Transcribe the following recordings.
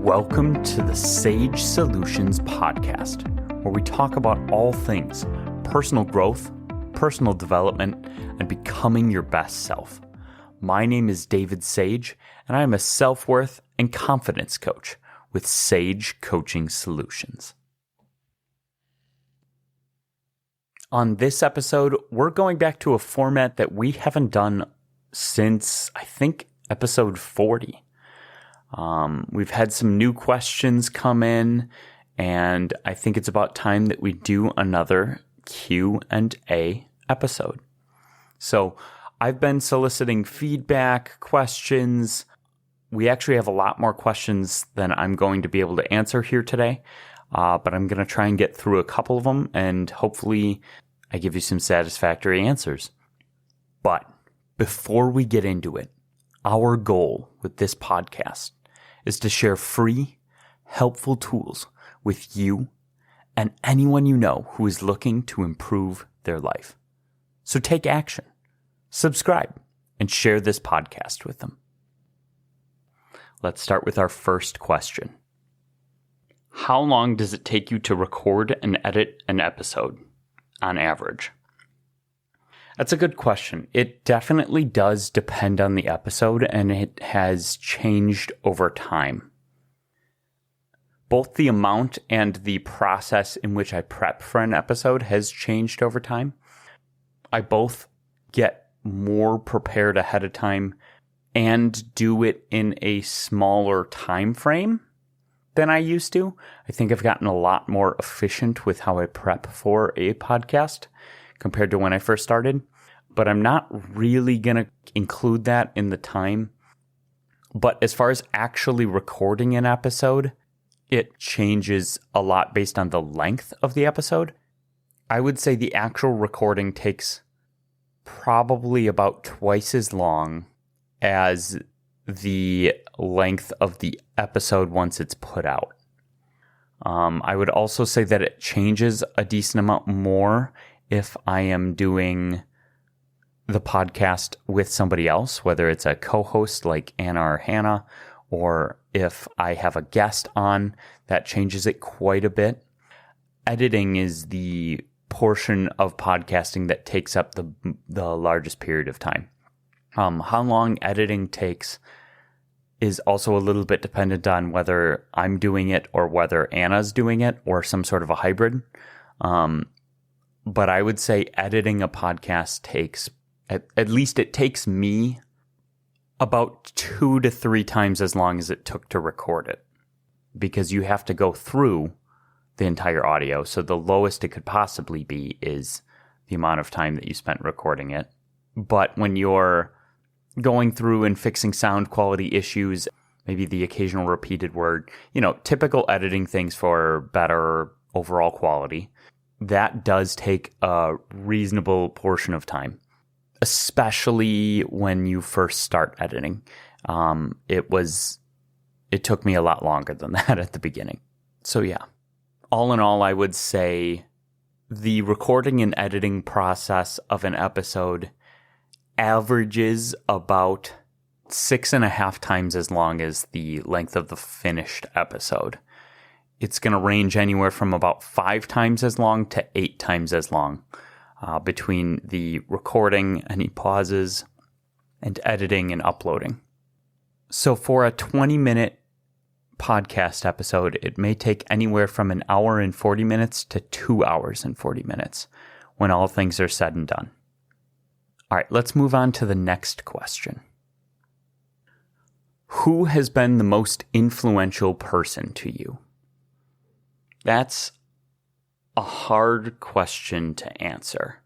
Welcome to the Sage Solutions podcast, where we talk about all things personal growth, personal development, and becoming your best self. My name is David Sage, and I am a self-worth and confidence coach with Sage Coaching Solutions. On this episode, we're going back to a format that we haven't done since, I think, episode 40. We've had some new questions come in, and I think it's about time that we do another Q&A episode. So I've been soliciting feedback, questions. We actually have a lot more questions than I'm going to be able to answer here today, but I'm going to try and get through a couple of them, and hopefully I give you some satisfactory answers. But before we get into it, our goal with this podcast is to share free, helpful tools with you and anyone you know who is looking to improve their life. So take action, subscribe, and share this podcast with them. Let's start with our first question. How long does it take you to record and edit an episode on average? That's a good question. It definitely does depend on the episode, and it has changed over time. Both the amount and the process in which I prep for an episode has changed over time. I both get more prepared ahead of time and do it in a smaller time frame than I used to. I think I've gotten a lot more efficient with how I prep for a podcast compared to when I first started, but I'm not really going to include that in the time. But as far as actually recording an episode, it changes a lot based on the length of the episode. I would say the actual recording takes probably about twice as long as the length of the episode once it's put out. I would also say that it changes a decent amount more if I am doing the podcast with somebody else, whether it's a co-host like Anna or Hannah, or if I have a guest on, that changes it quite a bit. Editing is the portion of podcasting that takes up the largest period of time. How long editing takes is also a little bit dependent on whether I'm doing it or whether Anna's doing it or some sort of a hybrid. But I would say editing a podcast takes, at least it takes me about 2 to 3 times as long as it took to record it, because you have to go through the entire audio. So the lowest it could possibly be is the amount of time that you spent recording it. But when you're going through and fixing sound quality issues, maybe the occasional repeated word, typical editing things for better overall quality, that does take a reasonable portion of time, especially when you first start editing. It took me a lot longer than that at the beginning. So yeah, all in all, I would say the recording and editing process of an episode averages about 6.5 times as long as the length of the finished episode. It's going to range anywhere from about 5 times as long to 8 times as long between the recording, any pauses, and editing and uploading. So for a 20-minute podcast episode, it may take anywhere from 1 hour and 40 minutes to 2 hours and 40 minutes when all things are said and done. All right, let's move on to the next question. Who has been the most influential person to you? That's a hard question to answer.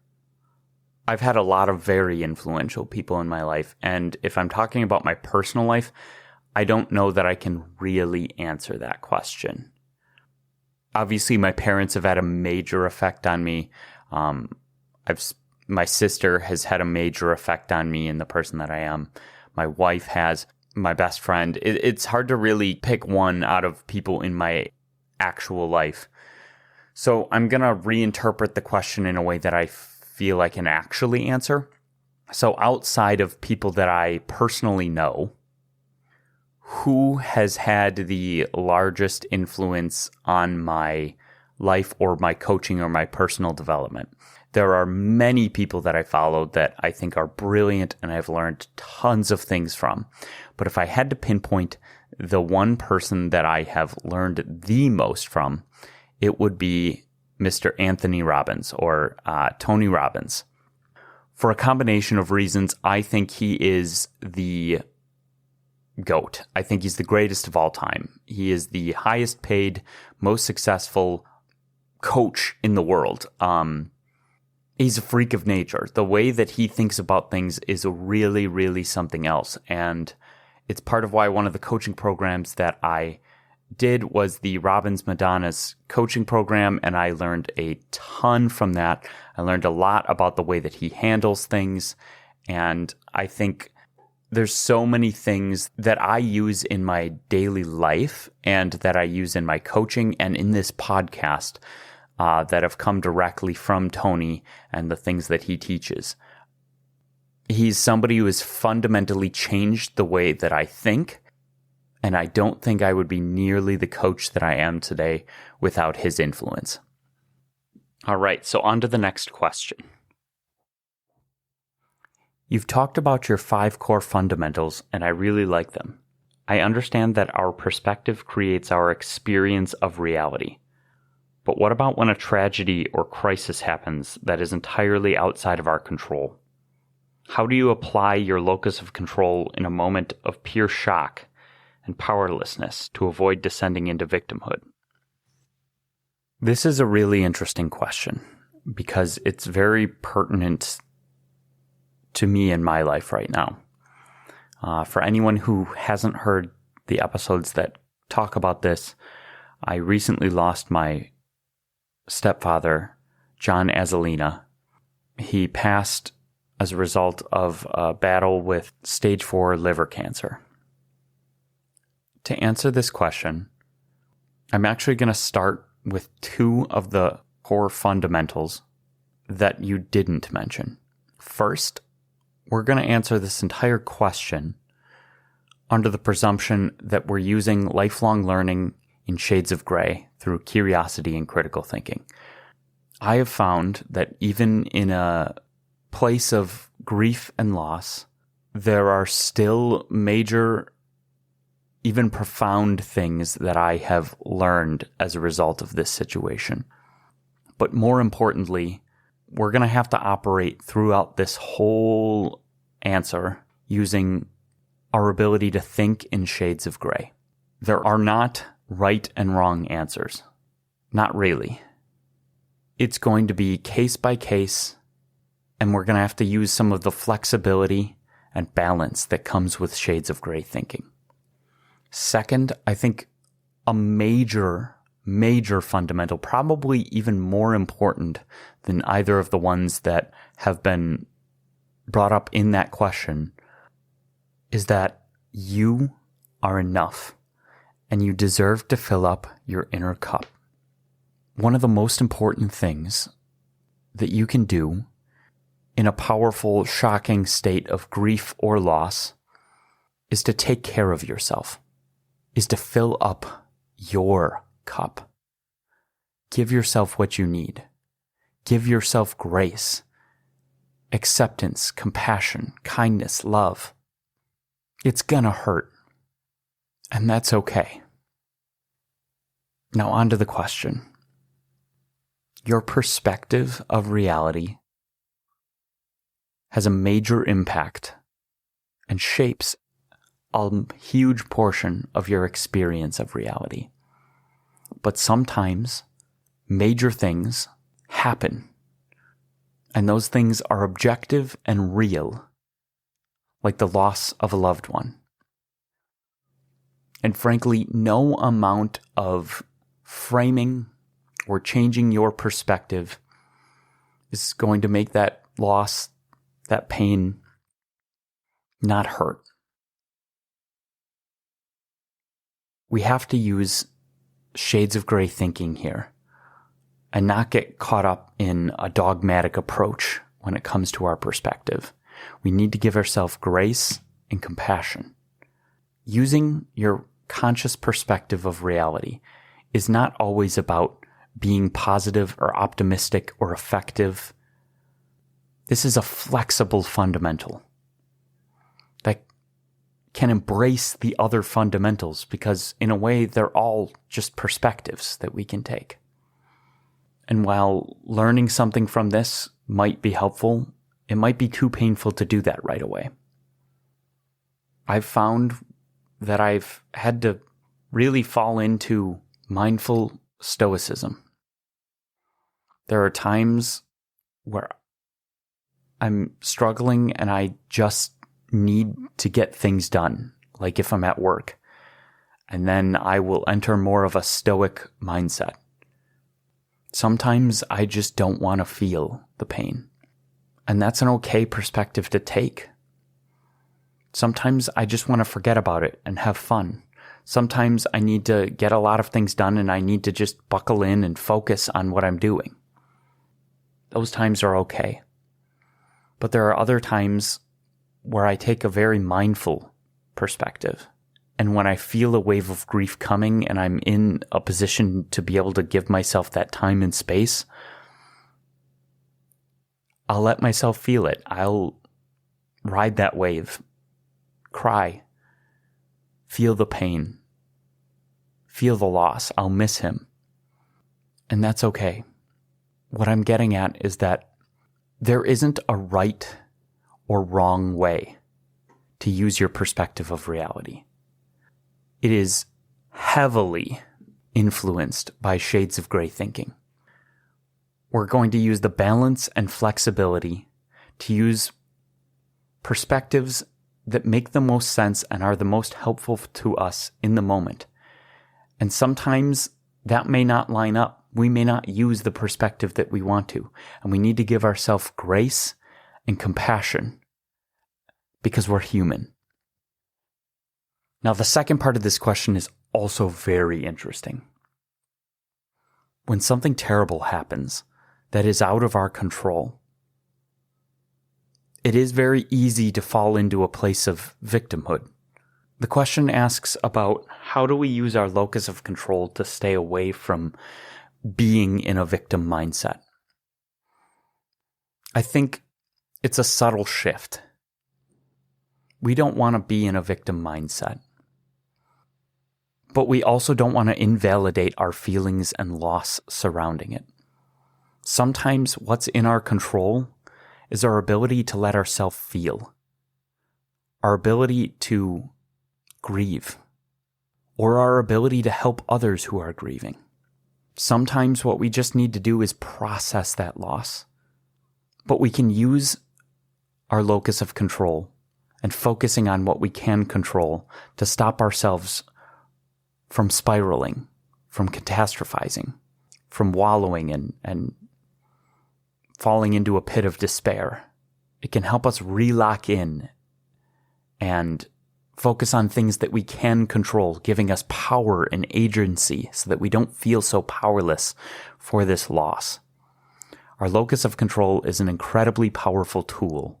I've had a lot of very influential people in my life, and if I'm talking about my personal life, I don't know that I can really answer that question. Obviously, my parents have had a major effect on me. My sister has had a major effect on me and the person that I am. My wife has. My best friend. It's hard to really pick one out of people in my actual life. So I'm going to reinterpret the question in a way that I feel I can actually answer. So outside of people that I personally know, who has had the largest influence on my life or my coaching or my personal development. There are many people that I follow that I think are brilliant and I've learned tons of things from. But if I had to pinpoint the one person that I have learned the most from, it would be Mr. Anthony Robbins or Tony Robbins. For a combination of reasons, I think he is the GOAT. I think he's the greatest of all time. He is the highest paid, most successful coach in the world. He's a freak of nature. The way that he thinks about things is really, really something else. And it's part of why one of the coaching programs that I did was the Robbins Madonna's coaching program, and I learned a ton from that. I learned a lot about the way that he handles things, and I think there's so many things that I use in my daily life and that I use in my coaching and in this podcast that have come directly from Tony and the things that he teaches. He's somebody who has fundamentally changed the way that I think, and I don't think I would be nearly the coach that I am today without his influence. All right, so on to the next question. You've talked about your 5 core fundamentals, and I really like them. I understand that our perspective creates our experience of reality. But what about when a tragedy or crisis happens that is entirely outside of our control? How do you apply your locus of control in a moment of pure shock and powerlessness to avoid descending into victimhood? This is a really interesting question because it's very pertinent to me in my life right now. For anyone who hasn't heard the episodes that talk about this, I recently lost my stepfather, John Azalina. He passed as a result of a battle with stage 4 liver cancer. To answer this question, I'm actually going to start with 2 of the core fundamentals that you didn't mention. First, we're going to answer this entire question under the presumption that we're using lifelong learning in shades of gray through curiosity and critical thinking. I have found that even in a place of grief and loss, there are still major, even profound things that I have learned as a result of this situation. But more importantly, we're going to have to operate throughout this whole answer using our ability to think in shades of gray. There are not right and wrong answers. Not really. It's going to be case by case, and we're going to have to use some of the flexibility and balance that comes with shades of gray thinking. Second, I think a major fundamental, probably even more important than either of the ones that have been brought up in that question, is that you are enough and you deserve to fill up your inner cup. One of the most important things that you can do in a powerful, shocking state of grief or loss is to take care of yourself, is to fill up your cup. Give yourself what you need. Give yourself grace, acceptance, compassion, kindness, love. It's gonna hurt, and that's okay. Now on to the question. Your perspective of reality has a major impact and shapes a huge portion of your experience of reality. But sometimes major things happen, and those things are objective and real, like the loss of a loved one. And frankly, no amount of framing or changing your perspective is going to make that loss, that pain, not hurt. We have to use shades of gray thinking here and not get caught up in a dogmatic approach when it comes to our perspective. We need to give ourselves grace and compassion. using your conscious perspective of reality is not always about being positive or optimistic or effective. This is a flexible fundamental that can embrace the other fundamentals because, in a way, they're all just perspectives that we can take. And while learning something from this might be helpful, it might be too painful to do that right away. I've found that I've had to really fall into mindful stoicism. There are times where I'm struggling and I just need to get things done, like if I'm at work. And then I will enter more of a stoic mindset. Sometimes I just don't want to feel the pain. And that's an okay perspective to take. Sometimes I just want to forget about it and have fun. Sometimes I need to get a lot of things done and I need to just buckle in and focus on what I'm doing. Those times are okay. But there are other times where I take a very mindful perspective. And when I feel a wave of grief coming and I'm in a position to be able to give myself that time and space, I'll let myself feel it. I'll ride that wave, cry, feel the pain, feel the loss. I'll miss him. And that's okay. What I'm getting at is that there isn't a right or wrong way to use your perspective of reality. It is heavily influenced by shades of gray thinking. We're going to use the balance and flexibility to use perspectives that make the most sense and are the most helpful to us in the moment. And sometimes that may not line up. We may not use the perspective that we want to. And we need to give ourselves grace and compassion because we're human. Now, the second part of this question is also very interesting. When something terrible happens that is out of our control, it is very easy to fall into a place of victimhood. The question asks about how do we use our locus of control to stay away from being in a victim mindset. I think it's a subtle shift. We don't want to be in a victim mindset. But we also don't want to invalidate our feelings and loss surrounding it. Sometimes what's in our control is our ability to let ourselves feel, our ability to grieve, or our ability to help others who are grieving. Sometimes what we just need to do is process that loss. But we can use our locus of control and focusing on what we can control to stop ourselves from spiraling, from catastrophizing, from wallowing and falling into a pit of despair. It can help us re-lock in and focus on things that we can control, giving us power and agency so that we don't feel so powerless for this loss. Our locus of control is an incredibly powerful tool,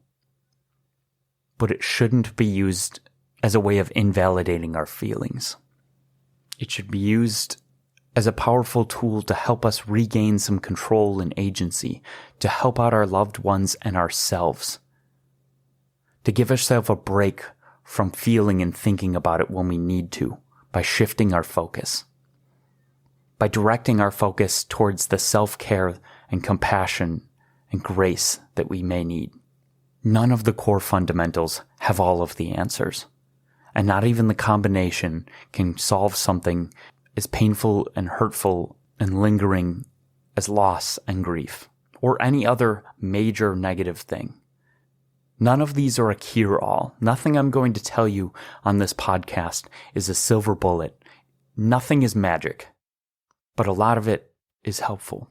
but it shouldn't be used as a way of invalidating our feelings. It should be used as a powerful tool to help us regain some control and agency, to help out our loved ones and ourselves, to give ourselves a break from feeling and thinking about it when we need to, by shifting our focus, by directing our focus towards the self-care and compassion and grace that we may need. None of the core fundamentals have all of the answers, and not even the combination can solve something as painful and hurtful and lingering as loss and grief, or any other major negative thing. None of these are a cure-all. Nothing I'm going to tell you on this podcast is a silver bullet. Nothing is magic, but a lot of it is helpful.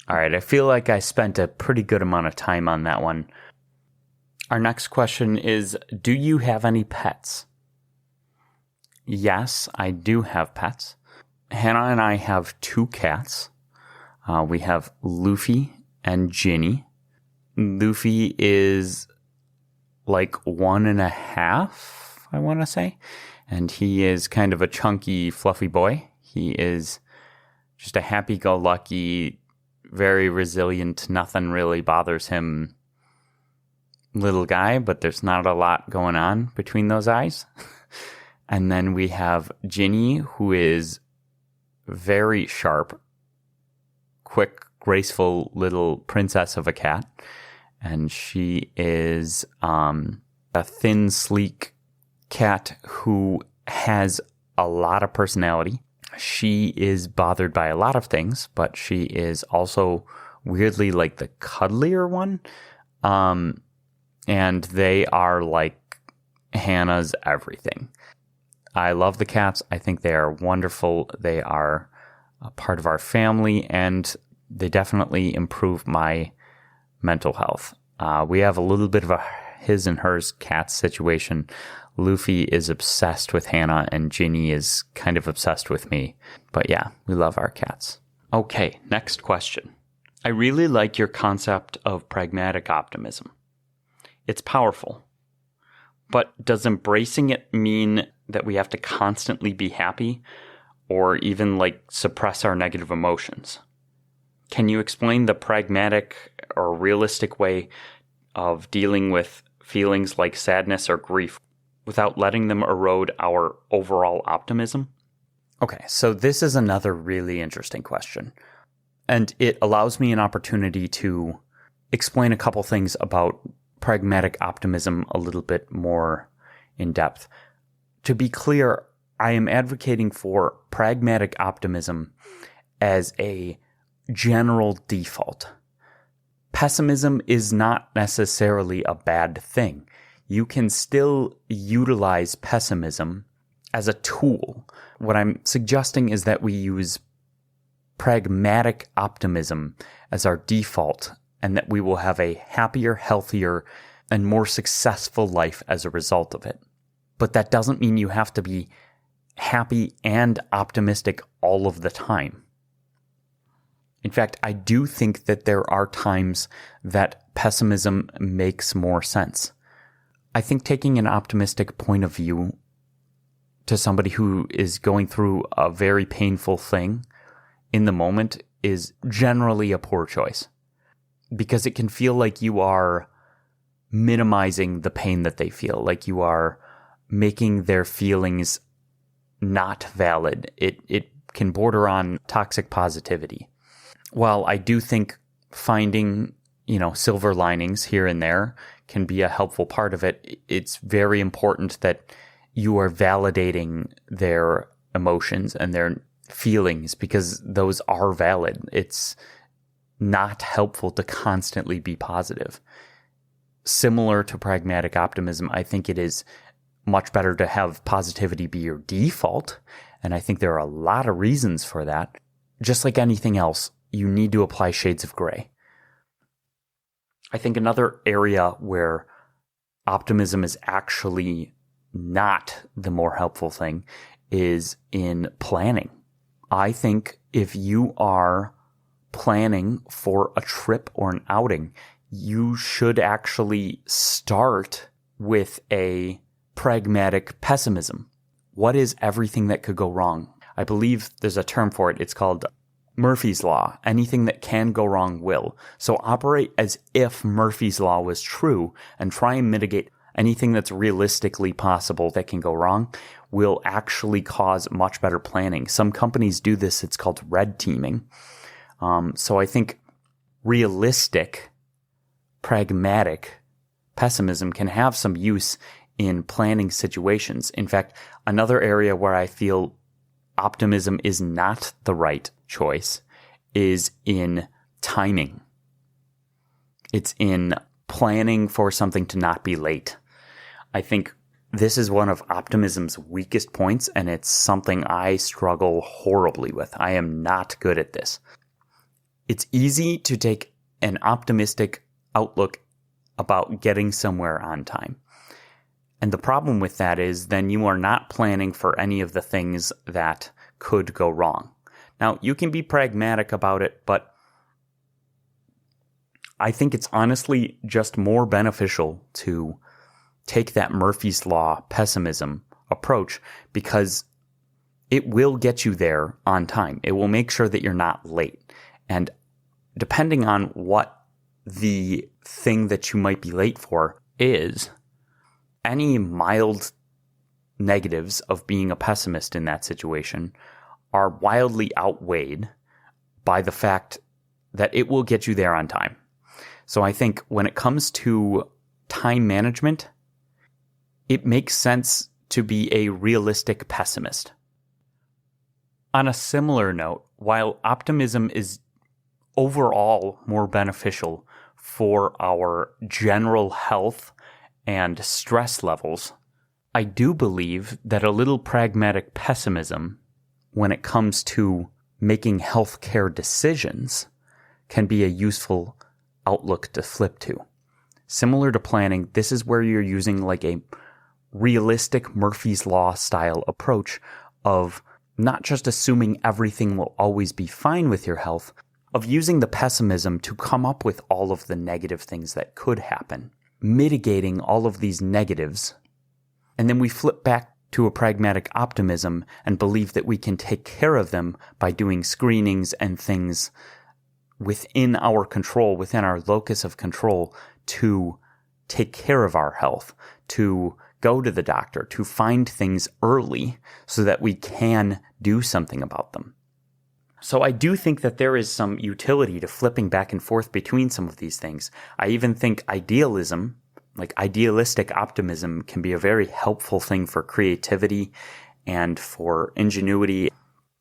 All right, I feel like I spent a pretty good amount of time on that one. Our next question is, do you have any pets? Yes, I do have pets. Hannah and I have 2 cats. We have Luffy and Ginny. Luffy is like 1.5, I want to say. And he is kind of a chunky, fluffy boy. He is just a happy-go-lucky, very resilient, nothing really bothers him little guy, but there's not a lot going on between those eyes. And then we have Ginny, who is very sharp, quick, graceful little princess of a cat. And she is a thin, sleek cat who has a lot of personality. She is bothered by a lot of things, but she is also weirdly like the cuddlier one. And they are like Hannah's everything. I love the cats. I think they are wonderful. They are a part of our family, and they definitely improve my mental health. We have a little bit of a his and hers cat situation. Luffy is obsessed with Hannah, and Ginny is kind of obsessed with me. But yeah, we love our cats. Okay, next question. I really like your concept of pragmatic optimism. It's powerful. But does embracing it mean that we have to constantly be happy or even like suppress our negative emotions? Can you explain the pragmatic or realistic way of dealing with feelings like sadness or grief without letting them erode our overall optimism? Okay, so this is another really interesting question. And it allows me an opportunity to explain a couple things about pragmatic optimism a little bit more in depth. To be clear, I am advocating for pragmatic optimism as a general default. Pessimism is not necessarily a bad thing. You can still utilize pessimism as a tool. What I'm suggesting is that we use pragmatic optimism as our default, and that we will have a happier, healthier, and more successful life as a result of it. But that doesn't mean you have to be happy and optimistic all of the time. In fact, I do think that there are times that pessimism makes more sense. I think taking an optimistic point of view to somebody who is going through a very painful thing in the moment is generally a poor choice, because it can feel like you are minimizing the pain that they feel, like you are making their feelings not valid. It can border on toxic positivity. While I do think finding, silver linings here and there can be a helpful part of it, it's very important that you are validating their emotions and their feelings, because those are valid. It's not helpful to constantly be positive. Similar to pragmatic optimism, I think it is much better to have positivity be your default. And I think there are a lot of reasons for that. Just like anything else, you need to apply shades of gray. I think another area where optimism is actually not the more helpful thing is in planning. I think if you are planning for a trip or an outing, you should actually start with a pragmatic pessimism. What is everything that could go wrong? I believe there's a term for it. It's called Murphy's Law. Anything that can go wrong will. So operate as if Murphy's Law was true and try and mitigate anything that's realistically possible that can go wrong will actually cause much better planning. Some companies do this. It's called red teaming. So I think realistic, pragmatic pessimism can have some use in planning situations. In fact, another area where I feel optimism is not the right choice is in timing. It's in planning for something to not be late. I think this is one of optimism's weakest points, and it's something I struggle horribly with. I am not good at this. It's easy to take an optimistic outlook about getting somewhere on time. And the problem with that is then you are not planning for any of the things that could go wrong. Now, you can be pragmatic about it, but I think it's honestly just more beneficial to take that Murphy's Law pessimism approach because it will get you there on time. It will make sure that you're not late. And depending on what the thing that you might be late for is, any mild negatives of being a pessimist in that situation are wildly outweighed by the fact that it will get you there on time. So I think when it comes to time management, it makes sense to be a realistic pessimist. On a similar note, while optimism is overall more beneficial for our general health and stress levels, I do believe that a little pragmatic pessimism when it comes to making healthcare decisions can be a useful outlook to flip to. Similar to planning, this is where you're using like a realistic Murphy's Law style approach of not just assuming everything will always be fine with your health, of using the pessimism to come up with all of the negative things that could happen, mitigating all of these negatives. And then we flip back to a pragmatic optimism and believe that we can take care of them by doing screenings and things within our control, within our locus of control, to take care of our health, to go to the doctor, to find things early so that we can do something about them. So I do think that there is some utility to flipping back and forth between some of these things. I even think idealism, like idealistic optimism, can be a very helpful thing for creativity and for ingenuity.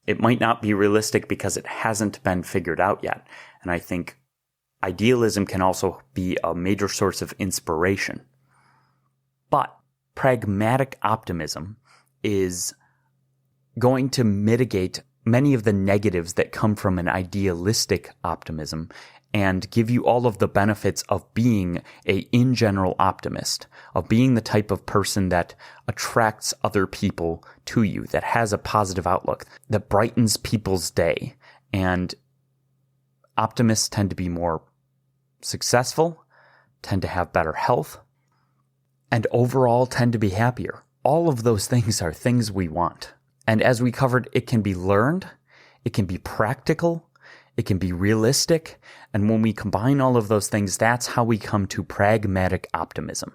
It might not be realistic because it hasn't been figured out yet. And I think idealism can also be a major source of inspiration. But pragmatic optimism is going to mitigate many of the negatives that come from an idealistic optimism and give you all of the benefits of being in general optimist, of being the type of person that attracts other people to you, that has a positive outlook, that brightens people's day. And optimists tend to be more successful, tend to have better health, and overall tend to be happier. All of those things are things we want. And as we covered, it can be learned, it can be practical, it can be realistic. And when we combine all of those things, that's how we come to pragmatic optimism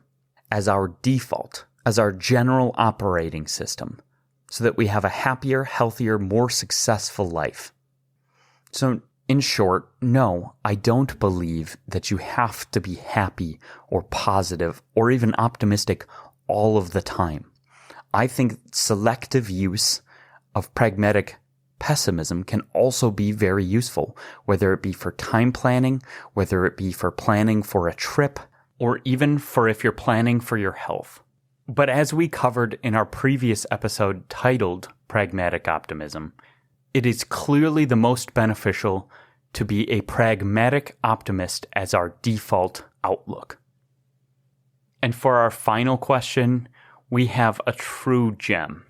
as our default, as our general operating system, so that we have a happier, healthier, more successful life. So in short, no, I don't believe that you have to be happy or positive or even optimistic all of the time. I think selective use of pragmatic pessimism can also be very useful, whether it be for time planning, whether it be for planning for a trip, or even for if you're planning for your health. But as we covered in our previous episode titled Pragmatic Optimism, it is clearly the most beneficial to be a pragmatic optimist as our default outlook. And for our final question, we have a true gem.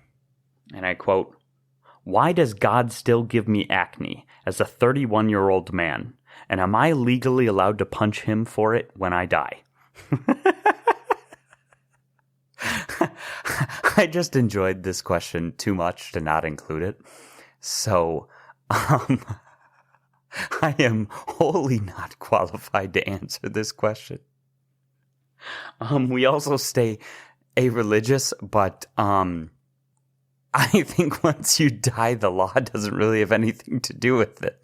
And I quote, "Why does God still give me acne as a 31-year-old man? And am I legally allowed to punch him for it when I die?" I just enjoyed this question too much to not include it. So, I am wholly not qualified to answer this question. We also stay a-religious, but I think once you die, the law doesn't really have anything to do with it.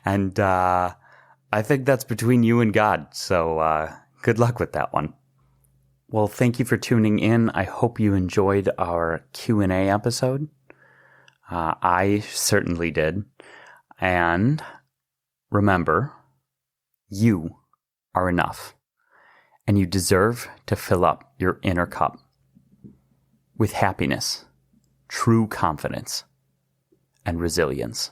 And I think that's between you and God. So good luck with that one. Well, thank you for tuning in. I hope you enjoyed our Q&A episode. I certainly did. And remember, you are enough. And you deserve to fill up your inner cup with happiness, true confidence, and resilience.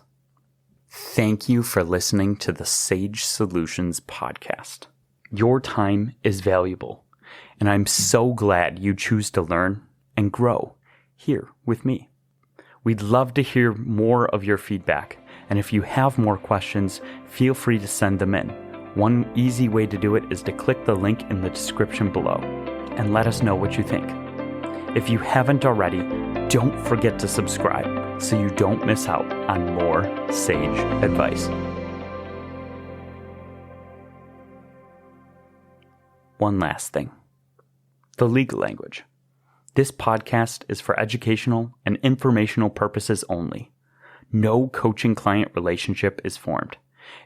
Thank you for listening to the Sage Solutions podcast. Your time is valuable, and I'm so glad you choose to learn and grow here with me. We'd love to hear more of your feedback, and if you have more questions, feel free to send them in. One easy way to do it is to click the link in the description below. and let us know what you think. If you haven't already, don't forget to subscribe so you don't miss out on more sage advice. One last thing. The legal language. This podcast is for educational and informational purposes only. No coaching-client relationship is formed.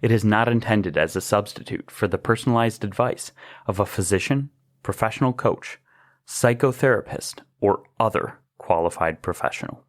It is not intended as a substitute for the personalized advice of a physician, professional coach, psychotherapist, or other qualified professional.